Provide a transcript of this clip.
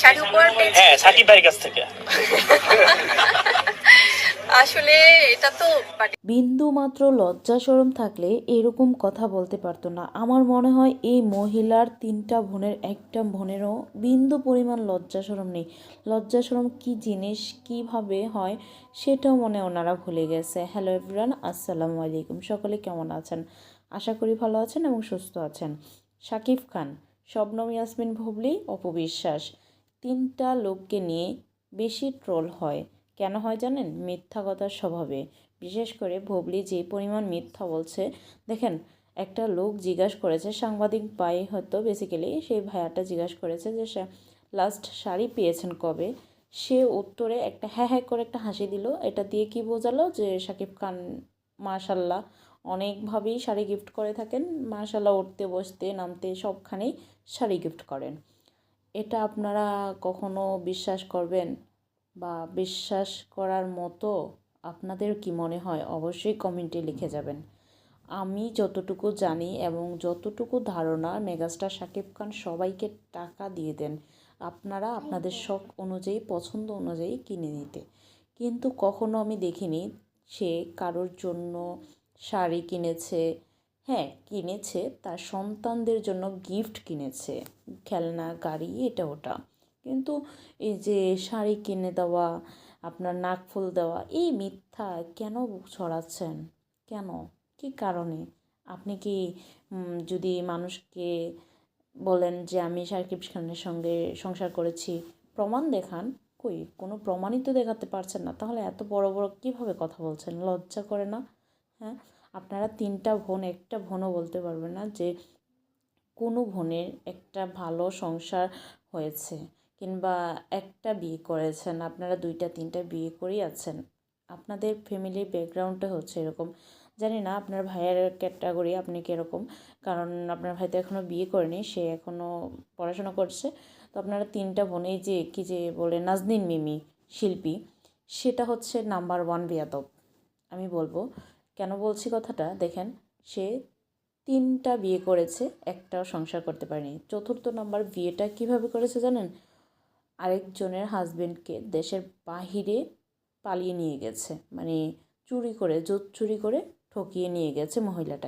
শাড়ি উপর হ্যাঁ সাকিব ভাইয়ের কাছ থেকে। আসলে এটা তো বিন্দু মাত্র লজ্জা শরম থাকলে এরকম কথা বলতে পারতো না। আমার মনে হয় এই মহিলার 3টা বোনের একটা বোনেরও বিন্দু পরিমাণ লজ্জা শরম নেই। লজ্জা শরম কী জিনিস, কিভাবে হয় সেটাও মনে ওনারা ভুলে গেছে। হ্যালো এভরিওয়ান, আসসালামু আলাইকুম। সকলে কেমন আছেন? আশা করি ভালো আছেন এবং সুস্থ আছেন। শাকিব খান, শবনম ইয়াসমিন বুবলি, অপু বিশ্বাস 3টা লোককে নিয়ে বেশি ট্রোল হয়। কেন হয় জানেন? মিথ্যা কথার স্বভাবে। বিশেষ করে বুবলি যে পরিমাণ মিথ্যা বলছে, দেখেন একটা লোক জিজ্ঞাসা করেছে, সাংবাদিক ভাই হয়তো বেসিক্যালি সেই ভাইয়াটা জিজ্ঞাসা করেছে যে লাস্ট শাড়ি পেয়েছেন কবে। সে উত্তরে একটা হ্যাঁ হ্যাঁ করে একটা হাসি দিল। এটা দিয়ে কি বোঝালো যে শাকিব খান মাশাল্লাহ অনেকভাবেই শাড়ি গিফট করে থাকেন। মাশাল্লাহ উঠতে বসতে নামতে সবখানেই শাড়ি গিফট করেন। এটা আপনারা কখনো বিশ্বাস করবেন বা বিশ্বাস করার মতো আপনাদের কি মনে হয়? অবশ্যই কমেন্টে লিখে যাবেন। আমি যতটুকু জানি এবং যতটুকু ধারণা, মেগাস্টার শাকিব খান সবাইকে টাকা দিয়ে দেন আপনারা আপনাদের শখ অনুযায়ী, পছন্দ অনুযায়ী কিনে নিতে। কিন্তু কখনো আমি দেখিনি সে কারোর জন্য শাড়ি কিনেছে। হ্যাঁ কিনেছে, তার সন্তানদের জন্য গিফট কিনেছে, খেলনা, গাড়ি, এটা ওটা। কিন্তু এই যে শাড়ি কিনে দেওয়া, আপনার নাকফুল দেওয়া, এই মিথ্যা কেন ছড়াচ্ছেন? কেন? কী কারণে? আপনি কি যদি মানুষকে বলেন যে আমি শাকিব খানের সঙ্গে সংসার করেছি, প্রমাণ দেখান, কই কোনো প্রমাণই তো দেখাতে পারছেন না, তাহলে এত বড় বড় কীভাবে কথা বলছেন? লজ্জা করে না? হ্যাঁ, আপনারা 3টা বোন, একটা বোনও বলতে পারবেন না যে কোনো বোনের একটা ভালো সংসার হয়েছে কিংবা একটা বিয়ে করেছেন। আপনারা 2টা 3টা বিয়ে করেই আছেন। আপনাদের ফ্যামিলির ব্যাকগ্রাউন্ডটা হচ্ছে এরকম। জানি না আপনার ভাইয়ের ক্যাটাগরি আপনি কীরকম, কারণ আপনার ভাই তো এখনও বিয়ে করেনি, সে এখনও পড়াশোনা করছে। তো আপনারা 3টা বোন, এই যে কী যে বলে নাজনীন মিমি শিল্পী, সেটা হচ্ছে নাম্বার 1 বেয়াদব। আমি বলবো কেন বলছি কথাটা, দেখেন সে 3টা বিয়ে করেছে, একটাও সংসার করতে পারেনি। 4র্থ নাম্বার বিয়েটা কিভাবে করেছে জানেন? আরেকজনের হাজবেন্ডকে দেশের বাহিরে পালিয়ে নিয়ে গেছে, মানে চুরি করে, জোর চুরি করে ঠকিয়ে নিয়ে গেছে মহিলাটা।